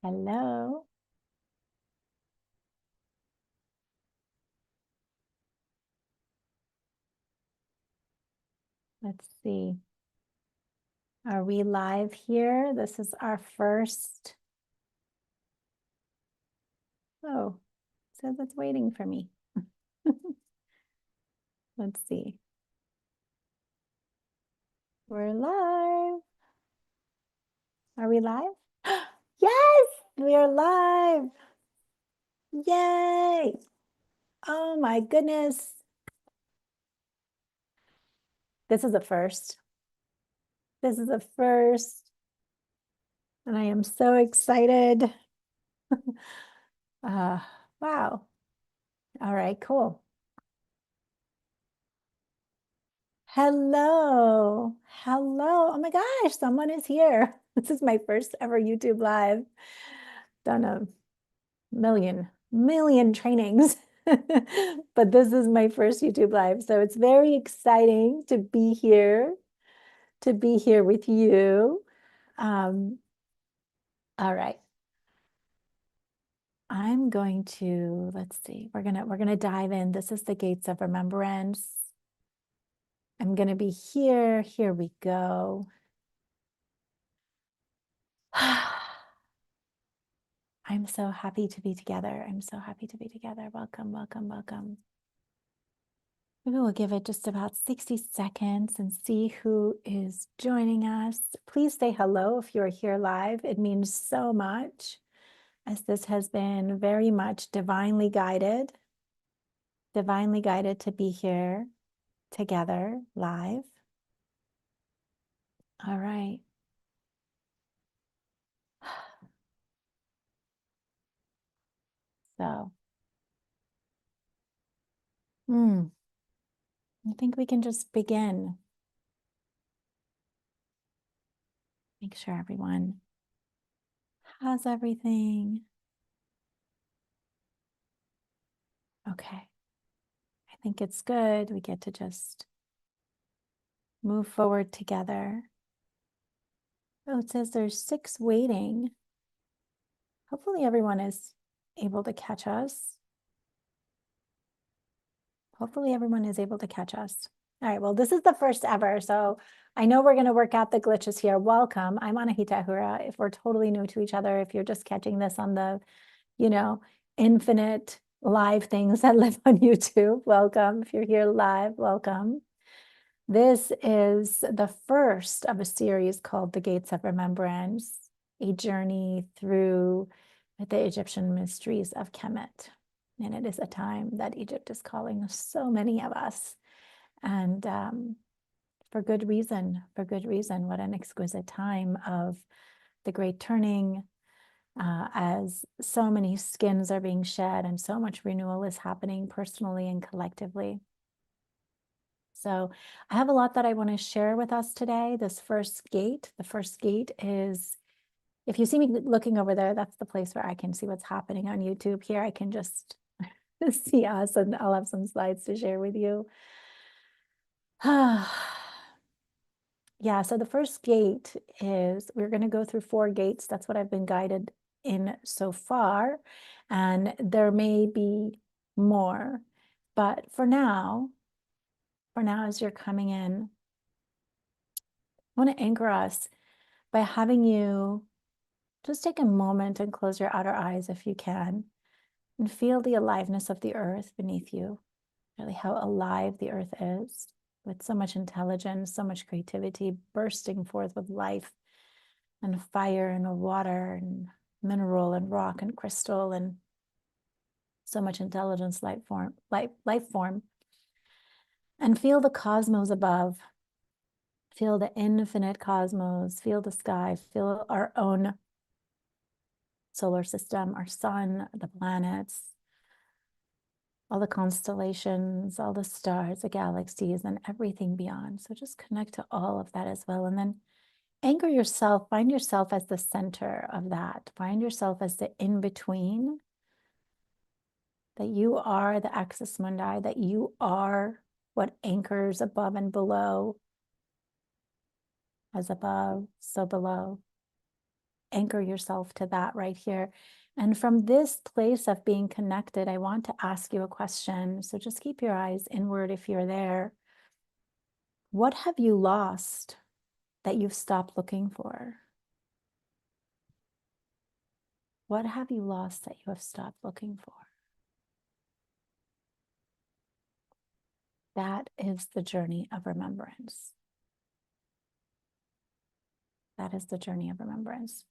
Hello. Let's see. Are we live here? This is our first. Oh, it says it's waiting for me. Let's see. We're live. Are we live? Yes, we are live. Yay. Oh my goodness. This is a first. This is a first. And I am so excited. Wow. All right, cool. Hello. Hello. Oh my gosh, someone is here. This is my first ever YouTube live. Done a million trainings, but this is my first YouTube live. So it's very exciting to be here with you. All right. I'm going to, let's see, we're gonna dive in. This is the Gates of Remembrance. I'm gonna be here. Here we go. I'm so happy to be together. I'm so happy to be together. Welcome, welcome, welcome. Maybe we'll give it just about 60 seconds and see who is joining us. Please say hello if you're here live. It means so much, as this has been very much divinely guided to be here together live. All right. So, I think we can just begin. Make sure everyone has everything. Okay. I think it's good. We get to just move forward together. Oh, it says there's 6 waiting. Hopefully everyone is able to catch us. Hopefully everyone is able to catch us. All right, well, this is the first ever, so I know we're going to work out the glitches here. Welcome. I'm Anahita Ahura. If we're totally new to each other, if you're just catching this on the, infinite live things that live on YouTube, welcome. If you're here live, welcome. This is the first of a series called The Gates of Remembrance, a journey through the Egyptian mysteries of Kemet. And it is a time that Egypt is calling so many of us. And for good reason, what an exquisite time of the great turning, as so many skins are being shed and so much renewal is happening personally and collectively. So I have a lot that I want to share with us today. The first gate is, if you see me looking over there, that's the place where I can see what's happening on YouTube. Here I can just see us, and I'll have some slides to share with you. Yeah, so the first gate is, we're going to go through 4 gates. That's what I've been guided in so far. And there may be more. But for now, as you're coming in, I want to anchor us by having you just take a moment and close your outer eyes if you can, and feel the aliveness of the earth beneath you, really how alive the earth is, with so much intelligence, so much creativity bursting forth with life and fire and water and mineral and rock and crystal and so much intelligence, life form. And feel the cosmos above. Feel the infinite cosmos, feel the sky, feel our own solar system, our sun, the planets, all the constellations, all the stars, the galaxies, and everything beyond. So just connect to all of that as well. And then anchor yourself, find yourself as the center of that. Find yourself as the in-between, that you are the axis mundi, that you are what anchors above and below, as above, so below. anchor yourself to that right here. And from this place of being connected, I want to ask you a question. So just keep your eyes inward if you're there. What have you lost that you've stopped looking for? What have you lost that you have stopped looking for? That is the journey of remembrance. That is the journey of remembrance.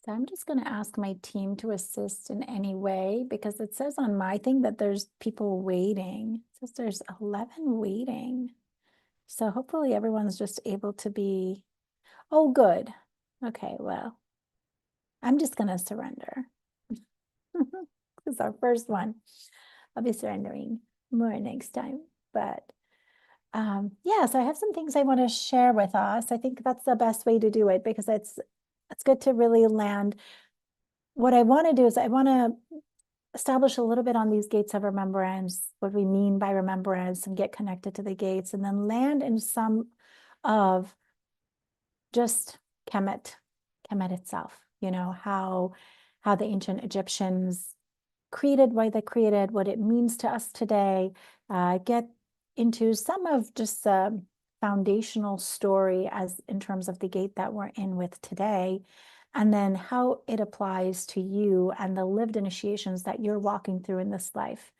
So I'm just going to ask my team to assist in any way, because it says on my thing that there's people waiting. It says there's 11 waiting. So hopefully everyone's just able to be, oh, good. Okay, well, I'm just going to surrender. This is our first one. I'll be surrendering more next time. But yeah, so I have some things I want to share with us. I think that's the best way to do it, because it's good to really land. What I want to do is I want to establish a little bit on these gates of remembrance, what we mean by remembrance, and get connected to the gates, and then land in some of just Kemet itself, how the ancient Egyptians created, why they created, what it means to us today, get into some of just the foundational story as in terms of the gate that we're in with today, and then how it applies to you and the lived initiations that you're walking through in this life.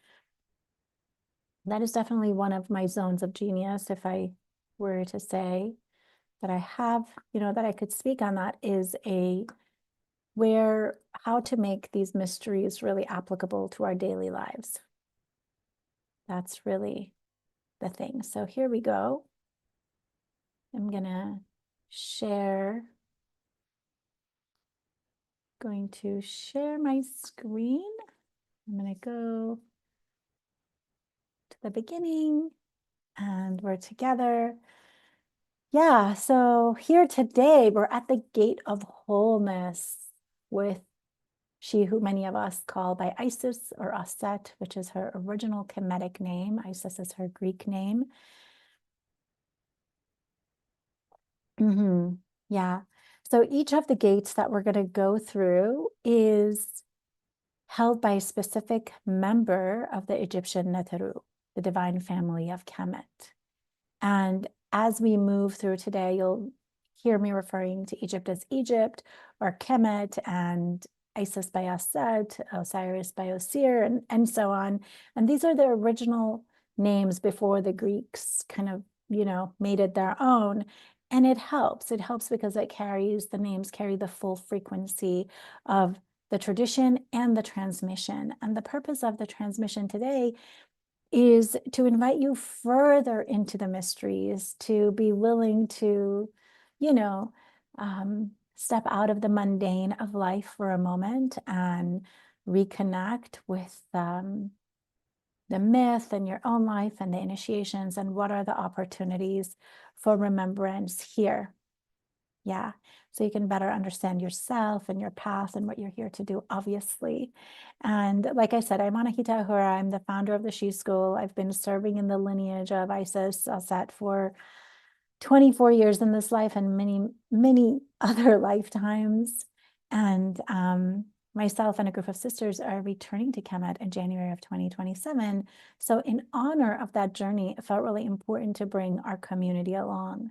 That is definitely one of my zones of genius, if I were to say that I have, that I could speak on, that is how to make these mysteries really applicable to our daily lives. That's really the thing. So here we go. I'm going to share my screen. I'm going to go to the beginning, and we're together. Yeah, so here today, we're at the Gate of Wholeness with she who many of us call by Isis or Auset, which is her original Kemetic name. Isis is her Greek name. Yeah. So each of the gates that we're going to go through is held by a specific member of the Egyptian Neteru, the divine family of Kemet. And as we move through today, you'll hear me referring to Egypt as Egypt, or Kemet, and Isis by Auset, Osiris by Osir, and so on. And these are the original names before the Greeks kind of, made it their own. And it helps. It helps because the names carry the full frequency of the tradition and the transmission. And the purpose of the transmission today is to invite you further into the mysteries, to be willing to, step out of the mundane of life for a moment and reconnect with the myth and your own life and the initiations, and what are the opportunities for remembrance here. Yeah, so you can better understand yourself and your path and what you're here to do, obviously. And like I said, I'm Anahita Ahura. I'm the founder of the She School. I've been serving in the lineage of Isis Auset for 24 years in this life and many, many other lifetimes. And myself and a group of sisters are returning to Kemet in January of 2027. So in honor of that journey, it felt really important to bring our community along.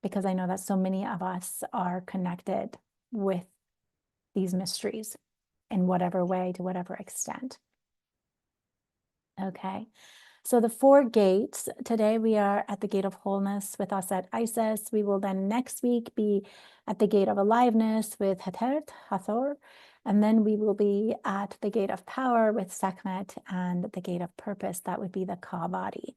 Because I know that so many of us are connected with these mysteries in whatever way, to whatever extent. Okay, so the 4 gates, today we are at the Gate of Wholeness with Auset Isis. We will then next week be at the Gate of Aliveness with Hetert, Hathor, and then we will be at the Gate of Power with Sekhmet, and the Gate of Purpose, that would be the Ka body.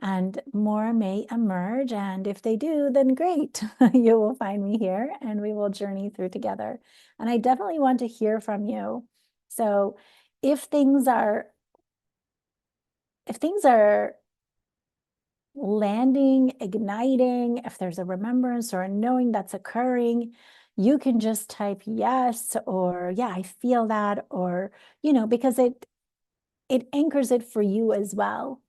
And more may emerge, and if they do, then great. You will find me here and we will journey through together. And I definitely want to hear from you. So if things are landing, igniting, if there's a remembrance or a knowing that's occurring, you can just type yes, or yeah, I feel that, or, because it anchors it for you as well.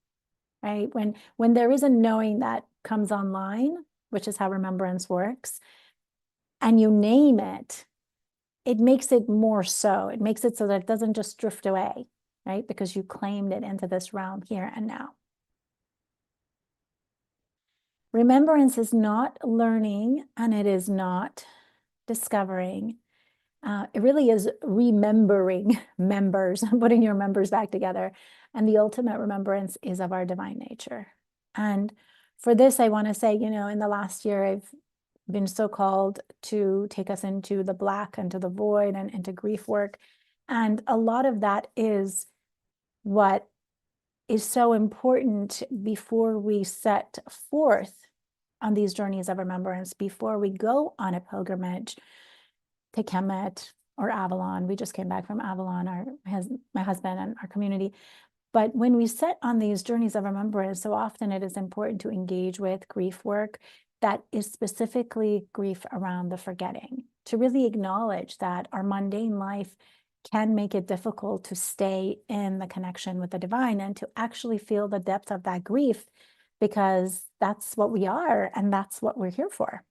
Right? When there is a knowing that comes online, which is how remembrance works, and you name it, it makes it more so. It makes it so that it doesn't just drift away, right? Because you claimed it into this realm here and now. Remembrance is not learning, and it is not discovering. It really is remembering members, putting your members back together. And the ultimate remembrance is of our divine nature. And for this, I want to say, in the last year, I've been so called to take us into the black, into the void, and into grief work. And a lot of that is what is so important before we set forth on these journeys of remembrance, before we go on a pilgrimage to Kemet or Avalon. We just came back from Avalon, my husband and our community. But when we set on these journeys of remembrance, so often it is important to engage with grief work that is specifically grief around the forgetting, to really acknowledge that our mundane life can make it difficult to stay in the connection with the divine and to actually feel the depth of that grief, because that's what we are and that's what we're here for.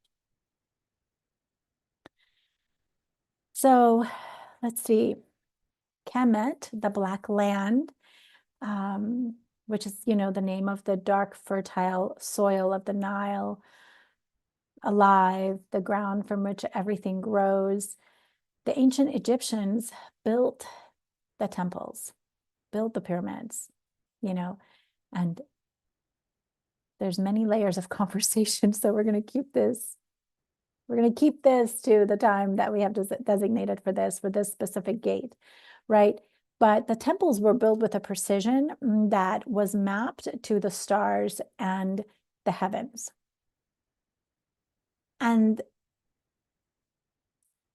So let's see, Kemet, the Black Land, which is, the name of the dark, fertile soil of the Nile, alive, the ground from which everything grows. The ancient Egyptians built the temples, built the pyramids, and there's many layers of conversation. So we're going to keep this. We're going to keep this to the time that we have designated for this specific gate, right? But the temples were built with a precision that was mapped to the stars and the heavens. And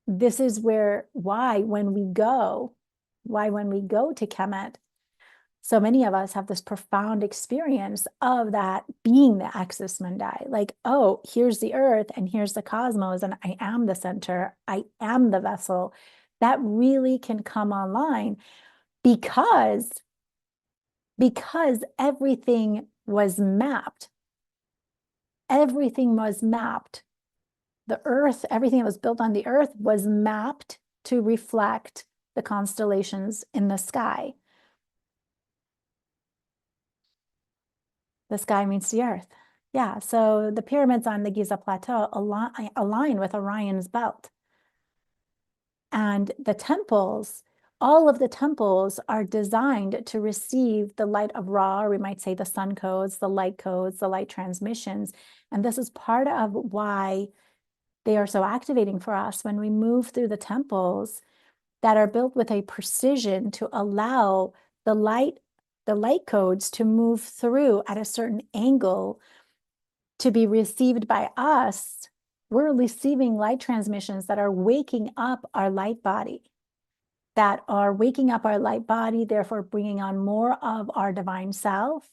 this is why when we go to Kemet, so many of us have this profound experience of that being the axis mundi, like, oh, here's the earth and here's the cosmos, and I am the center, I am the vessel. That really can come online because everything was mapped. Everything was mapped. The earth, everything that was built on the earth was mapped to reflect the constellations in the sky. The sky meets the earth. Yeah, so the pyramids on the Giza Plateau align with Orion's belt. And the temples, all of the temples are designed to receive the light of Ra, or we might say the sun codes, the light transmissions. And this is part of why they are so activating for us when we move through the temples that are built with a precision to allow the light codes to move through at a certain angle to be received by us. We're receiving light transmissions that are waking up our light body, therefore bringing on more of our divine self.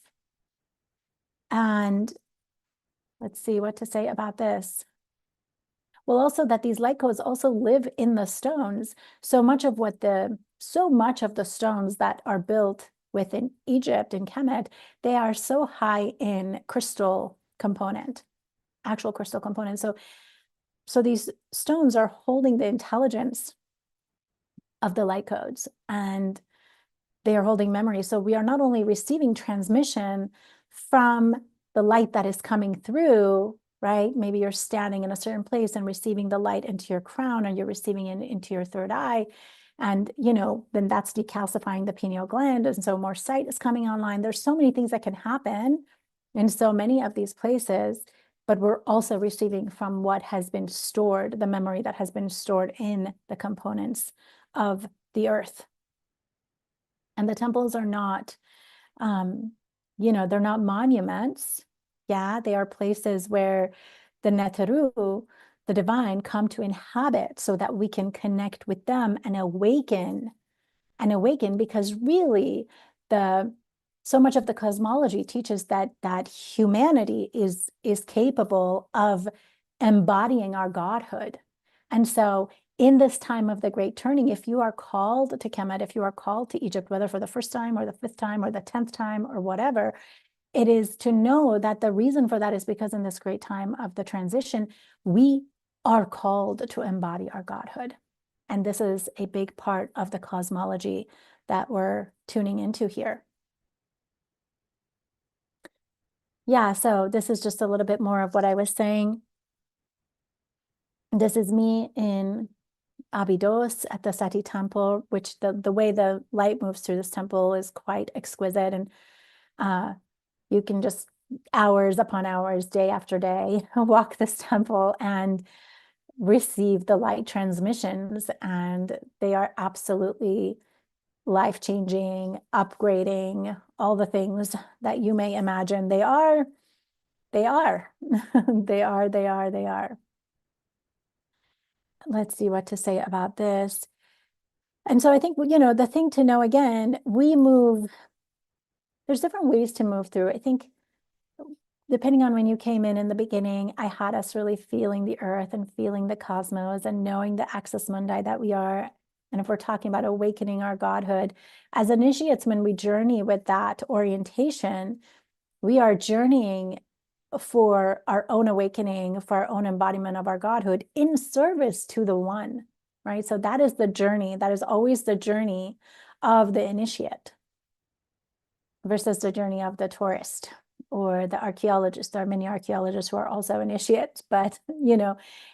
And let's see what to say about this. Well, also that these light codes also live in the stones. So much of the stones that are built within Egypt and Kemet, they are so high in crystal component, actual crystal component. So these stones are holding the intelligence of the light codes, and they are holding memory. So we are not only receiving transmission from the light that is coming through, right? Maybe you're standing in a certain place and receiving the light into your crown, or you're receiving it into your third eye. And, then that's decalcifying the pineal gland. And so more sight is coming online. There's so many things that can happen in so many of these places, but we're also receiving from what has been stored, the memory that has been stored in the components of the earth. And the temples are not, they're not monuments. Yeah, they are places where the Neteru, the divine, come to inhabit so that we can connect with them and awaken, because really so much of the cosmology teaches that humanity is capable of embodying our godhood. And so in this time of the great turning, if you are called to Kemet, if you are called to Egypt, whether for the first time or the fifth time or the 10th time or whatever, it is to know that the reason for that is because in this great time of the transition, we are called to embody our godhood. And this is a big part of the cosmology that we're tuning into here. Yeah, so this is just a little bit more of what I was saying. This is me in Abydos at the Seti temple, which the way the light moves through this temple is quite exquisite. And you can just hours upon hours, day after day, walk this temple and receive the light transmissions. And they are absolutely life-changing, upgrading, all the things that you may imagine. They are. They are. They are. Let's see what to say about this. And so I think, the thing to know again, there's different ways to move through. I think depending on when you came in the beginning, I had us really feeling the earth and feeling the cosmos and knowing the axis mundi that we are. And if we're talking about awakening our godhood, as initiates, when we journey with that orientation, we are journeying for our own awakening, for our own embodiment of our godhood in service to the one, right? So that is the journey. That is always the journey of the initiate versus the journey of the tourist or the archaeologist. There are many archaeologists who are also initiates, but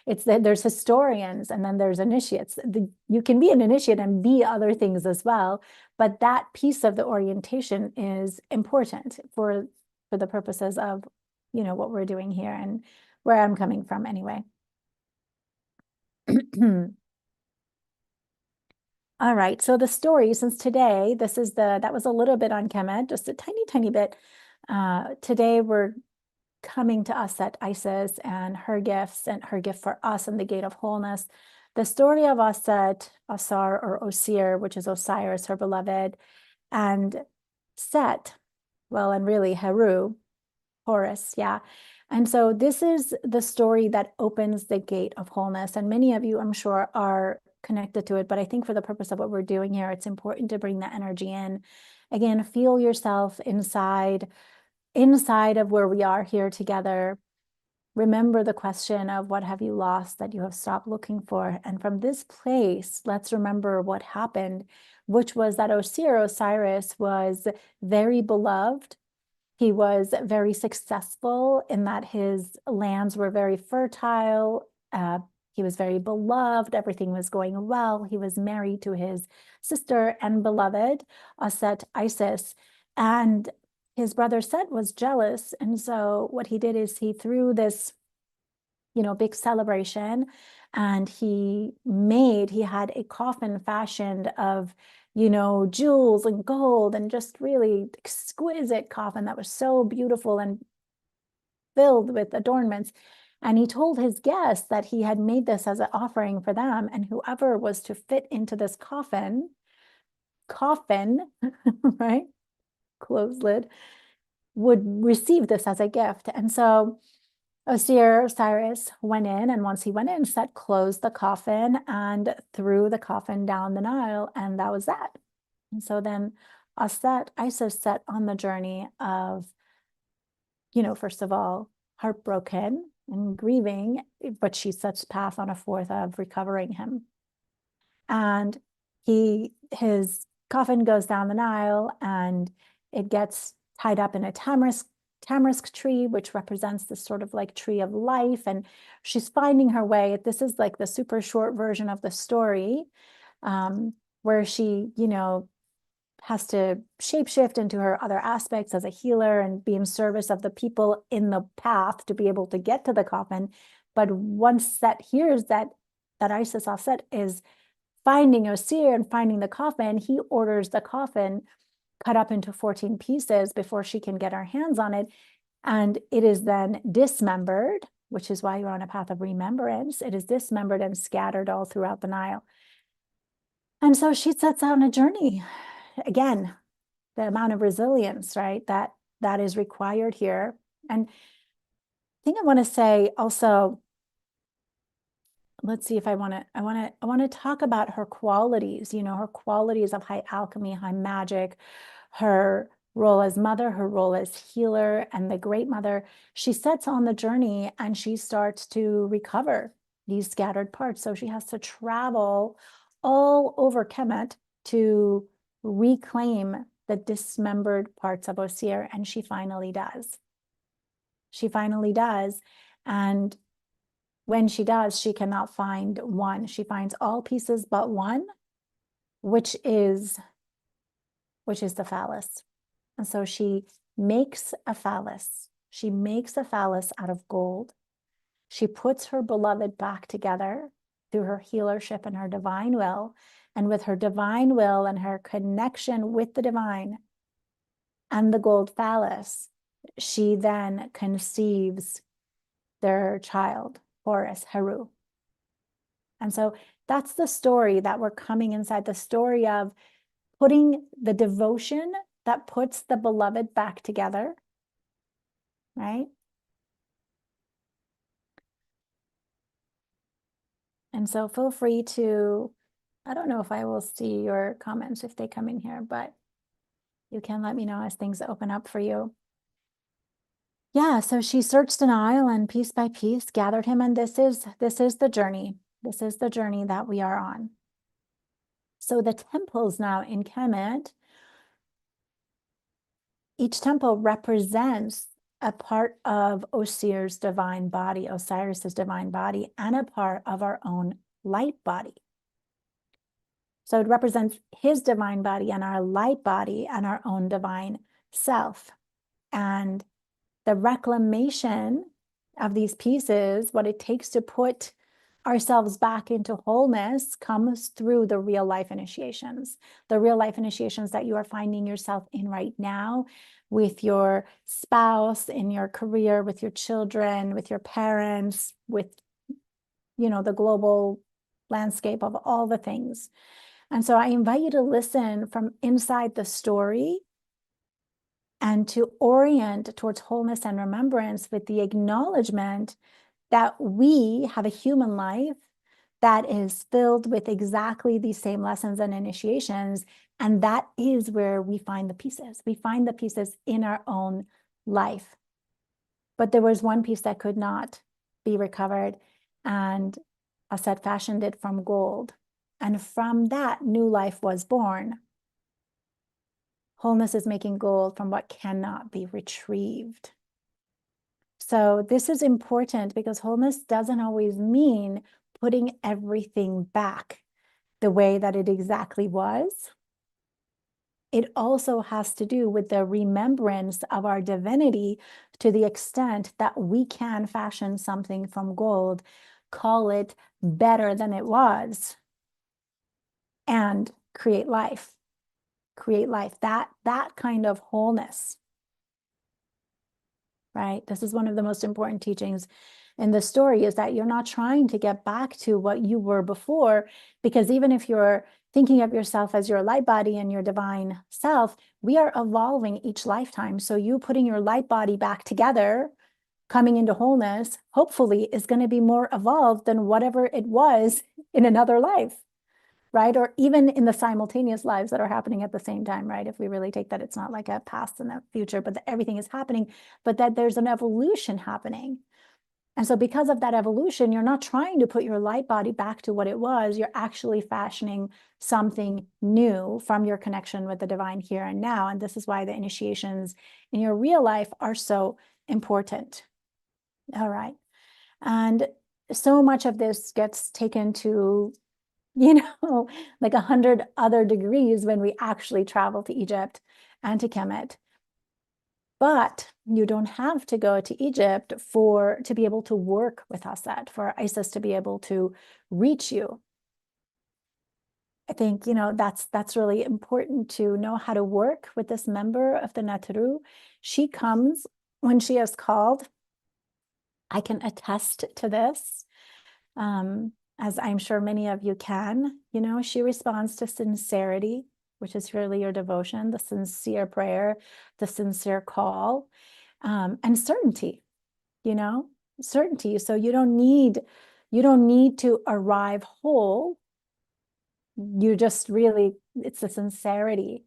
it's that there's historians and then there's initiates. You can be an initiate and be other things as well, but that piece of the orientation is important for the purposes of what we're doing here and where I'm coming from anyway. All right, so the story, since today, that was a little bit on Kemet, just a tiny bit. Today we're coming to Auset, Isis, and her gifts and her gift for us and the Gate of Wholeness. The story of Auset, Ausar or Osir, which is Osiris, her beloved, and Set, well, and really Heru, Horus, yeah. And so this is the story that opens the Gate of Wholeness. And many of you, I'm sure, are connected to it. But I think for the purpose of what we're doing here, it's important to bring that energy in. Again, feel yourself inside of where we are here together. Remember the question of what have you lost that you have stopped looking for? And from this place, let's remember what happened, which was that Osiris was very beloved. He was very successful in that his lands were very fertile. He was very beloved. Everything was going well. He was married to his sister and beloved, Auset, Isis. And his brother Set was jealous. And so what he did is he threw this, big celebration, and he had a coffin fashioned of jewels and gold and just really exquisite coffin that was so beautiful and filled with adornments. And he told his guests that he had made this as an offering for them. And whoever was to fit into this coffin, right? Closed lid, would receive this as a gift. And so Osiris went in, and once he went in, Set closed the coffin and threw the coffin down the Nile, and that was that. And so then Isis set on the journey of, first of all, heartbroken and grieving, but she sets path on a fourth of recovering him. And his coffin goes down the Nile, and it gets tied up in a tamarisk tree, which represents this sort of like tree of life. And she's finding her way. This is like the super short version of the story, where she, has to shapeshift into her other aspects as a healer and be in service of the people in the path to be able to get to the coffin. But once Set hears that Isis Auset is finding Osir and finding the coffin, he orders the coffin cut up into 14 pieces before she can get her hands on it. And it is then dismembered, which is why you're on a path of remembrance. It is dismembered and scattered all throughout the Nile. And so she sets out on a journey. Again, the amount of resilience, right, that is required here. And I think I want to say also, let's see if I want to talk about her qualities, her qualities of high alchemy, high magic, her role as mother, her role as healer, and the great mother, she sets on the journey and she starts to recover these scattered parts. So she has to travel all over Kemet to reclaim the dismembered parts of Ausar, and she finally does. She finally does. And when she does, she cannot find one. She finds all pieces but one, which is the phallus. And so she makes a phallus. She makes a phallus out of gold. She puts her beloved back together through her healership and her divine will. And with her divine will and her connection with the divine and the gold phallus, she then conceives their child, Horus, Heru. And so that's the story that we're coming inside, the story of putting the devotion that puts the beloved back together, right? And so feel free to, I don't know if I will see your comments if they come in here, but you can let me know as things open up for you. Yeah, so she searched an isle and piece by piece gathered him, and this is the journey. This is the journey that we are on. So the temples now in Kemet, each temple represents a part of Osir's divine body, Osiris's divine body, and a part of our own light body. So it represents his divine body and our light body and our own divine self. And the reclamation of these pieces, what it takes to put ourselves back into wholeness, comes through the real life initiations. The real life initiations that you are finding yourself in right now with your spouse, in your career, with your children, with your parents, with, you know, the global landscape of all the things. And so I invite you to listen from inside the story and to orient towards wholeness and remembrance with the acknowledgement that we have a human life that is filled with exactly these same lessons and initiations. And that is where we find the pieces. We find the pieces in our own life. But there was one piece that could not be recovered, and Auset fashioned it from gold. And from that, new life was born. Wholeness is making gold from what cannot be retrieved. So this is important because wholeness doesn't always mean putting everything back the way that it exactly was. It also has to do with the remembrance of our divinity to the extent that we can fashion something from gold, call it better than it was, and create life. Create life, that kind of wholeness, right? This is one of the most important teachings in the story, is that you're not trying to get back to what you were before, because even if you're thinking of yourself as your light body and your divine self, we are evolving each lifetime. So you putting your light body back together, coming into wholeness, hopefully is going to be more evolved than whatever it was in another life. Right? Or even in the simultaneous lives that are happening at the same time, right? If we really take that it's not like a past and a future, but that everything is happening, but that there's an evolution happening. And so because of that evolution, you're not trying to put your light body back to what it was. You're actually fashioning something new from your connection with the divine here and now. And this is why the initiations in your real life are so important. All right. And so much of this gets taken to, you know, like 100 other degrees when we actually travel to Egypt and to Kemet. But you don't have to go to Egypt to be able to work with Auset, for Isis to be able to reach you. I think, you know, that's really important to know how to work with this member of the Naturu. She comes when she is called. I can attest to this. As I'm sure many of you can, you know, she responds to sincerity, which is really your devotion, the sincere prayer, the sincere call, and certainty, you know, certainty. So you don't need to arrive whole. You just really, it's the sincerity.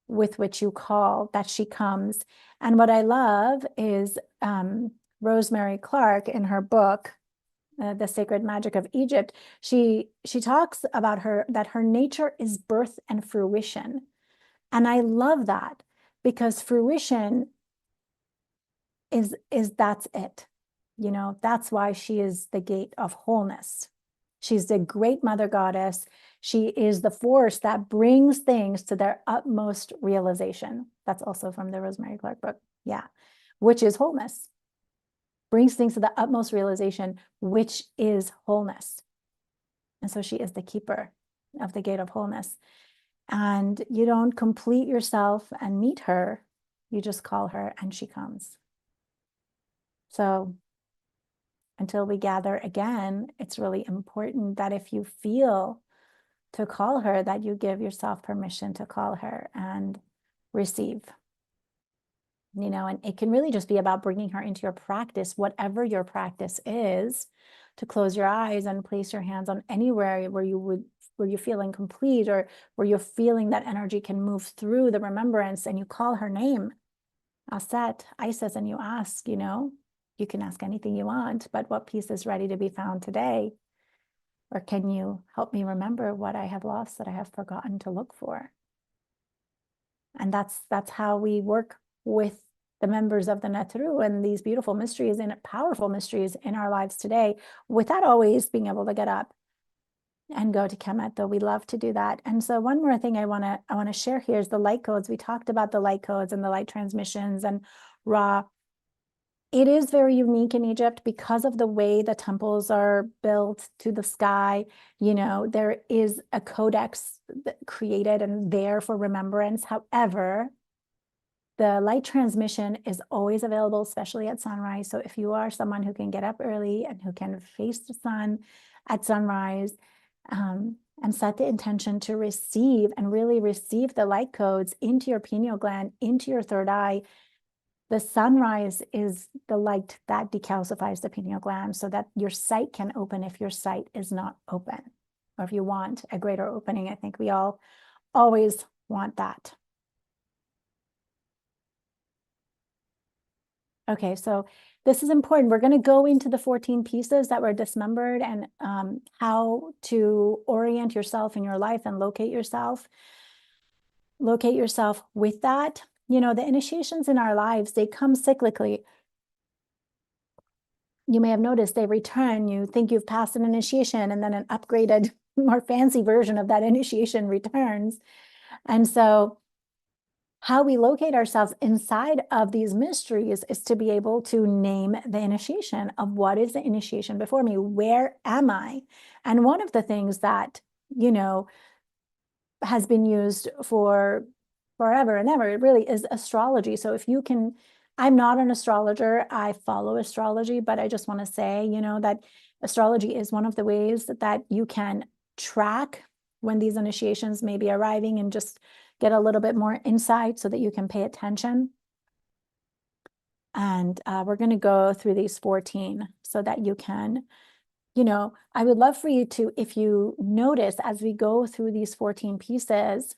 with which you call, that she comes. And what I love is Rosemary Clark, in her book, The Sacred Magic of Egypt, she talks about that her nature is birth and fruition. And I love that, because fruition is that's it. You know, that's why she is the gate of wholeness. She's the great mother goddess. She is the force that brings things to their utmost realization. That's also from the Rosemary Clark book. Yeah. Which is wholeness. Brings things to the utmost realization, which is wholeness. And so she is the keeper of the gate of wholeness. And you don't complete yourself and meet her. You just call her and she comes. So until we gather again, it's really important that if you feel to call her, that you give yourself permission to call her and receive. You know, and it can really just be about bringing her into your practice, whatever your practice is, to close your eyes and place your hands on anywhere where you feel incomplete, or where you're feeling that energy can move through the remembrance, and you call her name, Auset, Isis, and you ask, you know, you can ask anything you want, but what piece is ready to be found today? Or can you help me remember what I have lost, that I have forgotten to look for? And that's how we work with the members of the Netru and these beautiful mysteries and powerful mysteries in our lives today, without always being able to get up and go to Kemet, though we love to do that. And so one more thing I want to share here is the light codes. We talked about the light codes and the light transmissions and Ra. It is very unique in Egypt because of the way the temples are built to the sky. You know, there is a codex created and there for remembrance. However, the light transmission is always available, especially at sunrise. So if you are someone who can get up early and who can face the sun at sunrise, and set the intention to receive and really receive the light codes into your pineal gland, into your third eye. The sunrise is the light that decalcifies the pineal gland so that your sight can open if your sight is not open, or if you want a greater opening. I think we all always want that. Okay, so this is important. We're going to go into the 14 pieces that were dismembered, and how to orient yourself in your life and locate yourself with that. You know, the initiations in our lives, they come cyclically. You may have noticed they return. You think you've passed an initiation, and then an upgraded, more fancy version of that initiation returns. And so how we locate ourselves inside of these mysteries is to be able to name the initiation of what is the initiation before me. Where am I? And one of the things that, you know, has been used for forever and ever, it really is astrology. So if you can, I'm not an astrologer, I follow astrology, but I just want to say, you know, that astrology is one of the ways that you can track when these initiations may be arriving, and just get a little bit more insight so that you can pay attention. And we're going to go through these 14 so that you can, you know, I would love for you to, if you notice as we go through these 14 pieces,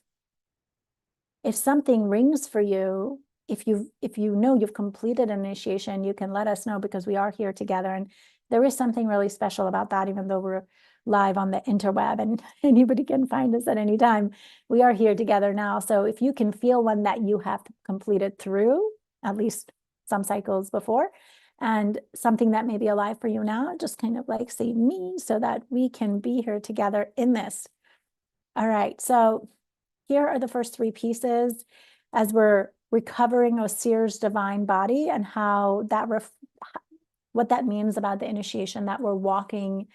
if something rings for you, if you know you've completed an initiation, you can let us know, because we are here together. And there is something really special about that, even though we're live on the interweb and anybody can find us at any time. We are here together now. So if you can feel one that you have completed through at least some cycles before, and something that may be alive for you now, just kind of like say me, so that we can be here together in this. All right, so here are the first 3 pieces as we're recovering Osir's divine body, and how that what that means about the initiation that we're walking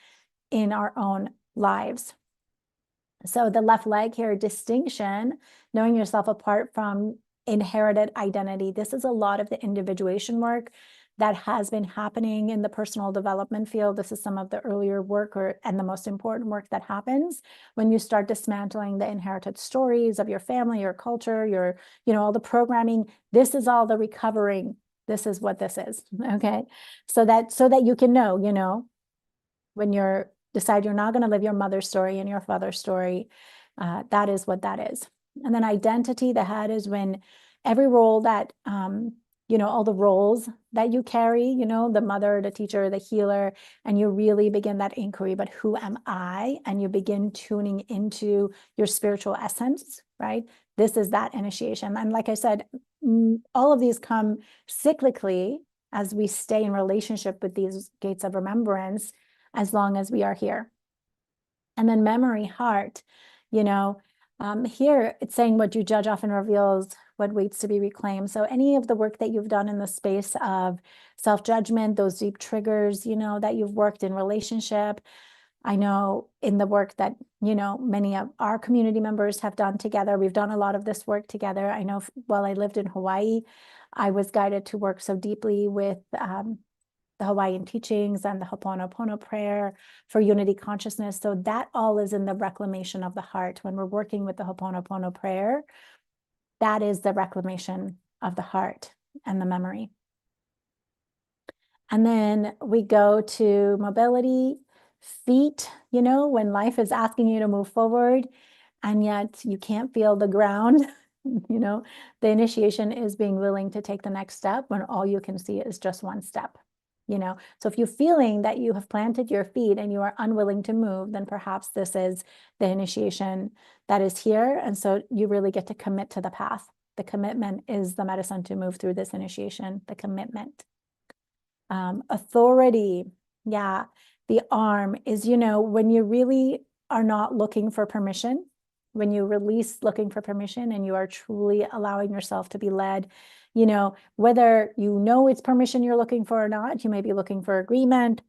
in our own lives. So the left leg here, distinction, knowing yourself apart from inherited identity. This is a lot of the individuation work that has been happening in the personal development field. This is some of the earlier work and the most important work that happens when you start dismantling the inherited stories of your family, your culture, your, you know, all the programming. This is all the recovering. This is what this is. Okay. So that you can know, you know, when you're decide you're not going to live your mother's story and your father's story, that is what that is. And then identity, the head, is when every role that, all the roles that you carry, the mother, the teacher, the healer, and you really begin that inquiry, but who am I? And you begin tuning into your spiritual essence, right? This is that initiation. And like I said, all of these come cyclically as we stay in relationship with these gates of remembrance, as long as we are here. And then memory, heart, here it's saying what you judge often reveals what waits to be reclaimed. So any of the work that you've done in the space of self-judgment, those deep triggers, that you've worked in relationship. I know in the work that, many of our community members have done together, we've done a lot of this work together. I know while I lived in Hawaii, I was guided to work so deeply with the Hawaiian teachings and the Ho'oponopono prayer for unity consciousness. So that all is in the reclamation of the heart. When we're working with the Ho'oponopono prayer, that is the reclamation of the heart and the memory. And then we go to mobility, feet, when life is asking you to move forward and yet you can't feel the ground, the initiation is being willing to take the next step when all you can see is just one step. So if you're feeling that you have planted your feet and you are unwilling to move, then perhaps this is the initiation that is here. And so you really get to commit to the path. The commitment is the medicine to move through this initiation, the commitment. Authority. Yeah. The arm is, when you really are not looking for permission, when you release looking for permission and you are truly allowing yourself to be led, whether it's permission you're looking for or not, you may be looking for agreement.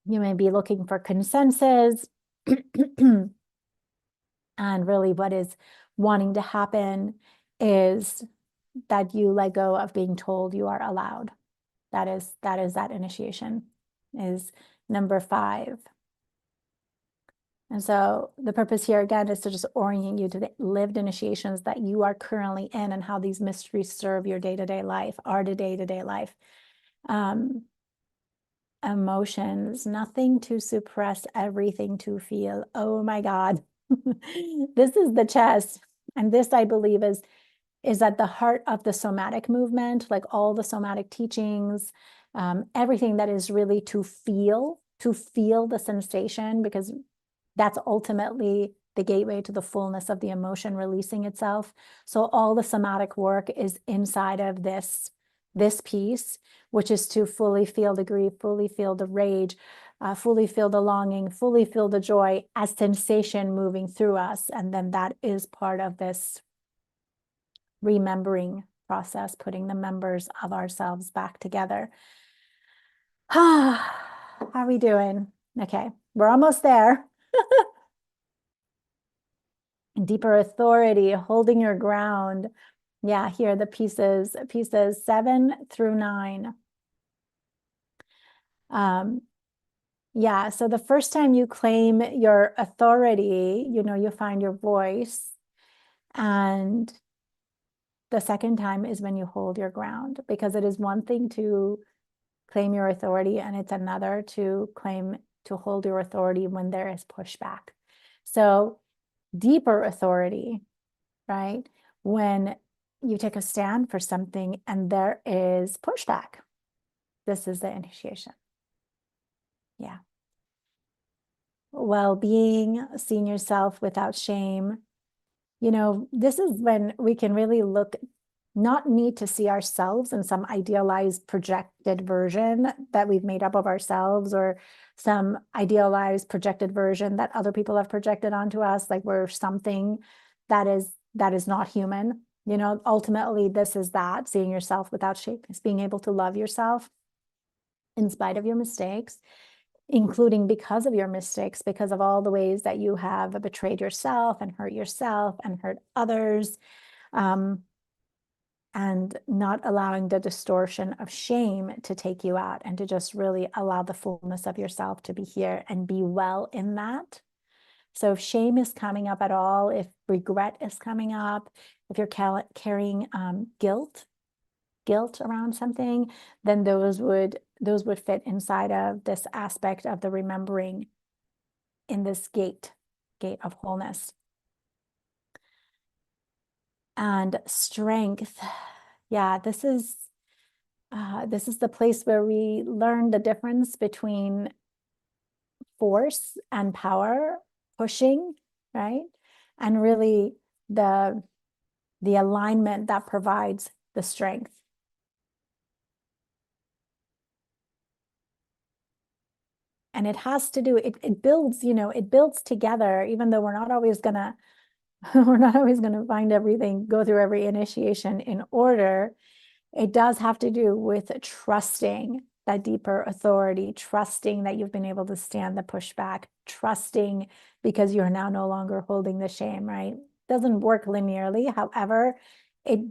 You may be looking for consensus. And really what is wanting to happen is that you let go of being told you are allowed. That is that initiation, is number 5. And so the purpose here again is to just orient you to the lived initiations that you are currently in and how these mysteries serve your day-to-day life, our day-to-day life. Emotions, nothing to suppress, everything to feel. Oh my God. This is the chest. And this, I believe, is at the heart of the somatic movement, like all the somatic teachings, everything that is really to feel the sensation, because that's ultimately the gateway to the fullness of the emotion releasing itself. So all the somatic work is inside of this piece, which is to fully feel the grief, fully feel the rage, fully feel the longing, fully feel the joy as sensation moving through us. And then that is part of this remembering process, putting the members of ourselves back together. How are we doing? Okay, we're almost there. Deeper authority, holding your ground. Yeah, here are the pieces 7 through 9. Yeah, so the first time you claim your authority, you find your voice. And the second time is when you hold your ground, because it is one thing to claim your authority and it's another to hold your authority when there is pushback. So deeper authority, right? When you take a stand for something and there is pushback, this is the initiation. Yeah. Well-being, seeing yourself without shame. This is when we can really not need to see ourselves in some idealized projected version that we've made up of ourselves, or some idealized projected version that other people have projected onto us, like we're something that is not human. Ultimately, this is that seeing yourself without shame. It's being able to love yourself in spite of your mistakes, including because of your mistakes, because of all the ways that you have betrayed yourself and hurt others, and not allowing the distortion of shame to take you out, and to just really allow the fullness of yourself to be here and be well in that. So if shame is coming up at all, if regret is coming up, if you're carrying guilt around something, then those would fit inside of this aspect of the remembering in this gate of wholeness. And strength. Yeah, this is the place where we learn the difference between force and power, pushing, right? And really the alignment that provides the strength. And it has to do, it builds, it builds together, even though we're not always gonna find everything, go through every initiation in order. It does have to do with trusting that deeper authority, trusting that you've been able to stand the pushback, trusting because you're now no longer holding the shame, right? Doesn't work linearly. However,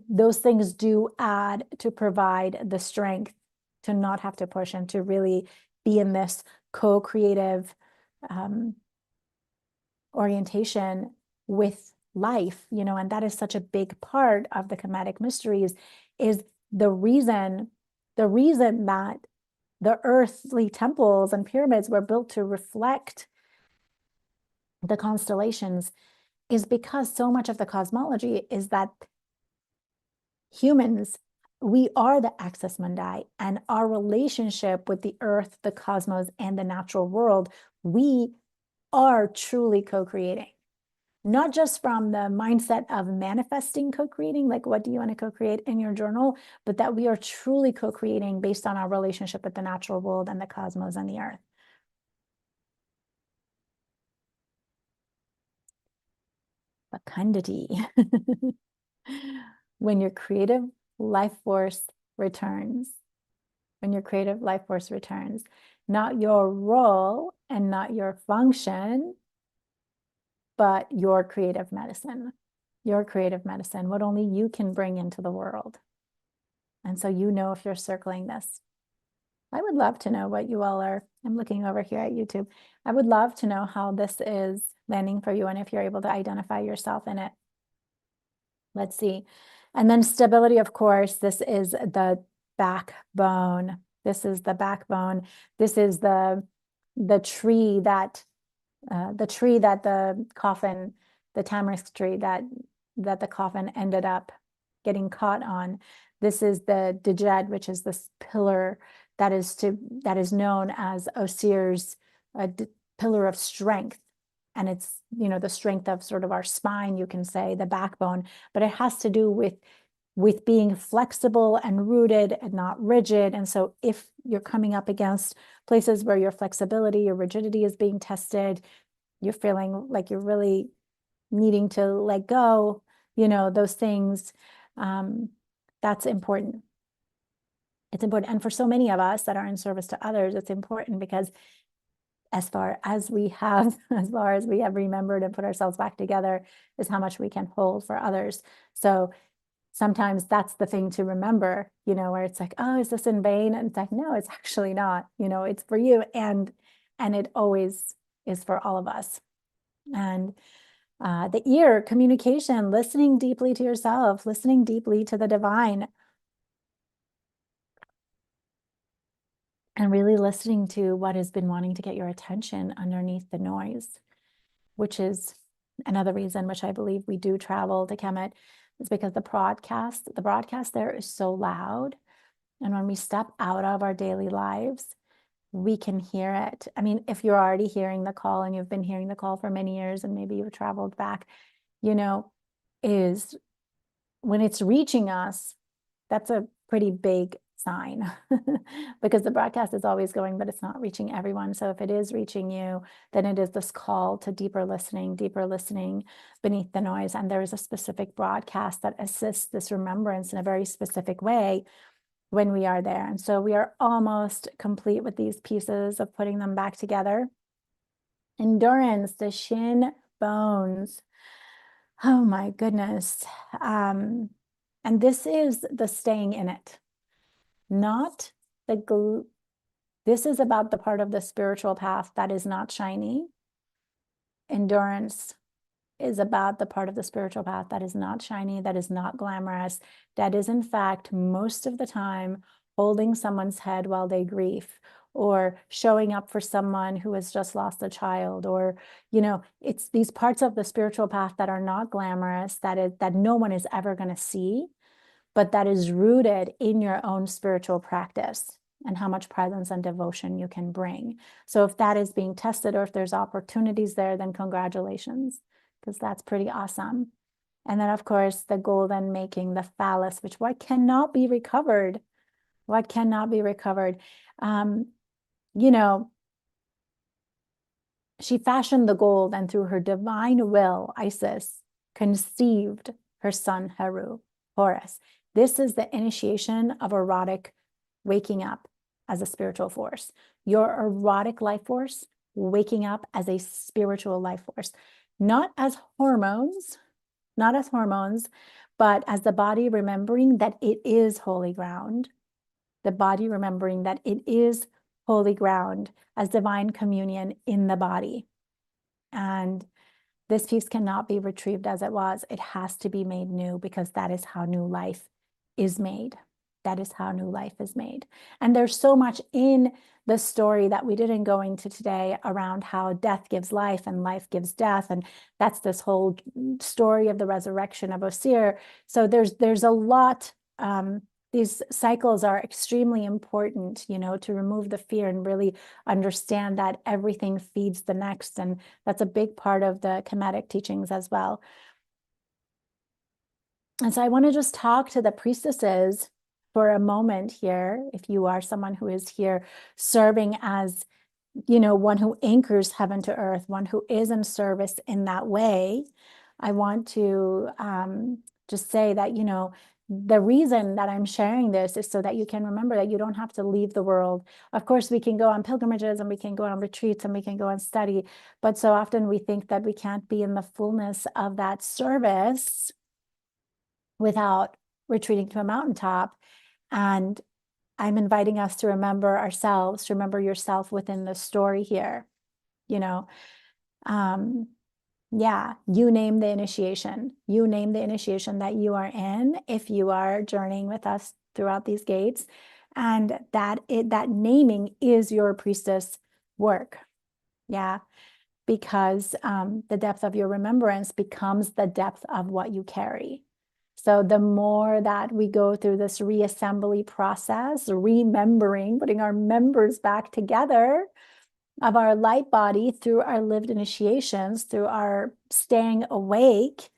those things do add to provide the strength to not have to push and to really be in this co-creative orientation with life, and that is such a big part of the Kemetic mysteries, is the reason that the earthly temples and pyramids were built to reflect the constellations is because so much of the cosmology is that humans, we are the axis mundi, and our relationship with the earth, the cosmos, and the natural world, we are truly co-creating. Not just from the mindset of manifesting co-creating, like what do you want to co-create in your journal, but that we are truly co-creating based on our relationship with the natural world and the cosmos and the earth. Fecundity. When your creative life force returns. When your creative life force returns. Not your role and not your function, but your creative medicine. Your creative medicine, what only you can bring into the world. And so if you're circling this. I would love to know what you all are. I'm looking over here at YouTube. I would love to know how this is landing for you and if you're able to identify yourself in it. Let's see. And then stability, of course, this is the backbone. This is the backbone. This is the tree that the coffin, the tamarisk tree that the coffin ended up getting caught on. This is the Djed, which is this pillar that is known as Ausir's pillar of strength. And it's, the strength of sort of our spine, you can say, the backbone, but it has to do with being flexible and rooted and not rigid. And so if you're coming up against places where your flexibility, your rigidity is being tested, you're feeling like you're really needing to let go, those things, that's important. It's important. And for so many of us that are in service to others, it's important because as far as we have remembered and put ourselves back together is how much we can hold for others. So sometimes that's the thing to remember, where it's like, oh, is this in vain? And it's like, no, it's actually not, it's for you. And it always is for all of us. And the ear, communication, listening deeply to yourself, listening deeply to the divine, and really listening to what has been wanting to get your attention underneath the noise, which is another reason which I believe we do travel to Kemet, is because the broadcast there is so loud. And when we step out of our daily lives, we can hear it. I mean, if you're already hearing the call and you've been hearing the call for many years and maybe you've traveled back, is when it's reaching us, that's a pretty big sign because the broadcast is always going, but it's not reaching everyone. So if it is reaching you, then it is this call to deeper listening beneath the noise. And there is a specific broadcast that assists this remembrance in a very specific way when we are there. And so we are almost complete with these pieces of putting them back together. Endurance, the shin bones. Oh my goodness. And this is the staying in it, not this is about the part of the spiritual path that is not shiny. Endurance is about the part of the spiritual path that is not shiny, that is not glamorous, that is in fact most of the time holding someone's head while they grieve, or showing up for someone who has just lost a child, or, you know, it's these parts of the spiritual path that are not glamorous, that no one is ever going to see, but that is rooted in your own spiritual practice and how much presence and devotion you can bring. So if that is being tested, or if there's opportunities there, then congratulations, because that's pretty awesome. And then, of course, the golden making, the phallus, which what cannot be recovered? What cannot be recovered? You know, she fashioned the gold, and through her divine will, Isis conceived her son Horus. This is the initiation of erotic waking up as a spiritual force. Your erotic life force waking up as a spiritual life force, not as hormones, but as the body remembering that it is holy ground. The body remembering that it is holy ground as divine communion in the body. And this piece cannot be retrieved as it was. It has to be made new, because that is how new life is made. That is how new life is made. And there's so much in the story that we didn't go into today around how death gives life and life gives death. And that's this whole story of the resurrection of Ausar. So there's a lot. These cycles are extremely important, you know, to remove the fear and really understand that everything feeds the next. And that's a big part of the Kemetic teachings as well. And so I want to just talk to the priestesses for a moment here. If you are someone who is here serving as, you know, one who anchors heaven to earth, one who is in service in that way, I want to just say that, you know, the reason that I'm sharing this is so that you can remember that you don't have to leave the world. Of course, we can go on pilgrimages and we can go on retreats and we can go and study, but so often we think that we can't be in the fullness of that service without retreating to a mountaintop. And I'm inviting us to remember ourselves, to remember yourself within the story here, you know. Yeah, you name the initiation. You name the initiation that you are in if you are journeying with us throughout these gates. And that naming is your priestess work. Yeah, because the depth of your remembrance becomes the depth of what you carry. So the more that we go through this reassembly process, remembering, putting our members back together of our light body through our lived initiations, through our staying awake,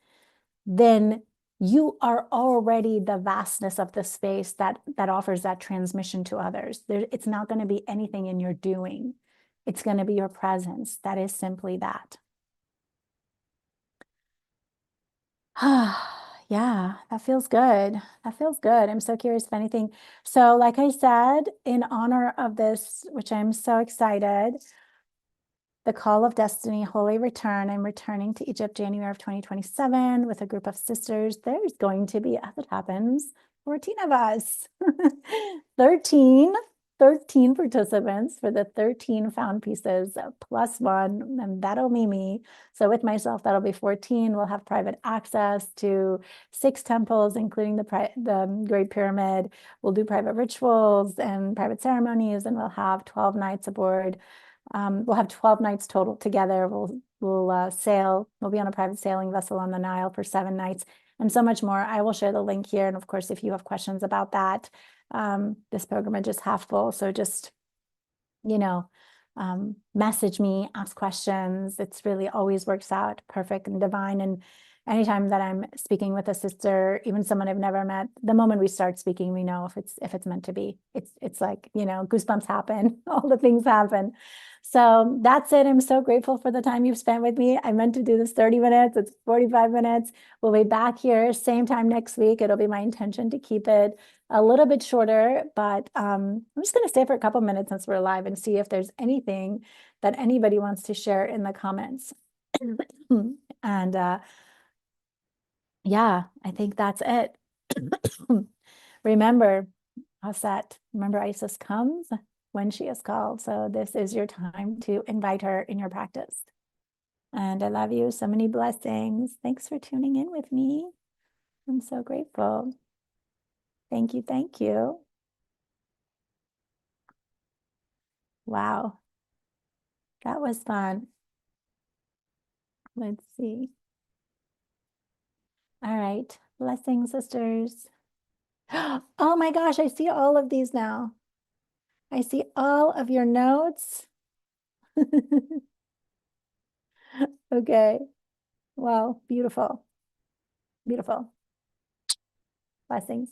then you are already the vastness of the space that offers that transmission to others. It's not going to be anything in your doing. It's going to be your presence. That is simply that. Yeah, that feels good. That feels good. I'm so curious if anything. So like I said, in honor of this, which I'm so excited, the Call of Destiny Holy Return. I'm returning to Egypt January of 2027 with a group of sisters. There's going to be, as it happens, 14 of us. 13 participants for the 13 found pieces plus one, and that'll be me. So with myself, that'll be 14. We'll have private access to 6 temples, including the Great Pyramid. We'll do private rituals and private ceremonies, and we'll have 12 nights aboard. We'll have 12 nights total together. We'll sail. We'll be on a private sailing vessel on the Nile for 7 nights, and so much more. I will share the link here. And of course, if you have questions about that, this pilgrimage is half full. So just, you know, message me, ask questions. It's really always works out perfect and divine. And anytime that I'm speaking with a sister, even someone I've never met, the moment we start speaking, we know if it's meant to be. It's like, you know, goosebumps happen, all the things happen. So that's it. I'm so grateful for the time you've spent with me. I meant to do this 30 minutes. It's 45 minutes. We'll be back here same time next week. It'll be my intention to keep it a little bit shorter, but I'm just going to stay for a couple minutes since we're live and see if there's anything that anybody wants to share in the comments. And yeah, I think that's it. Remember, Auset, remember Isis comes when she is called. So this is your time to invite her in your practice. And I love you. So many blessings. Thanks for tuning in with me. I'm so grateful. Thank you. Thank you. Wow, that was fun. Let's see. All right. Blessings, sisters. Oh my gosh, I see all of these now. I see all of your notes. Okay. Wow, beautiful. Beautiful. Blessings.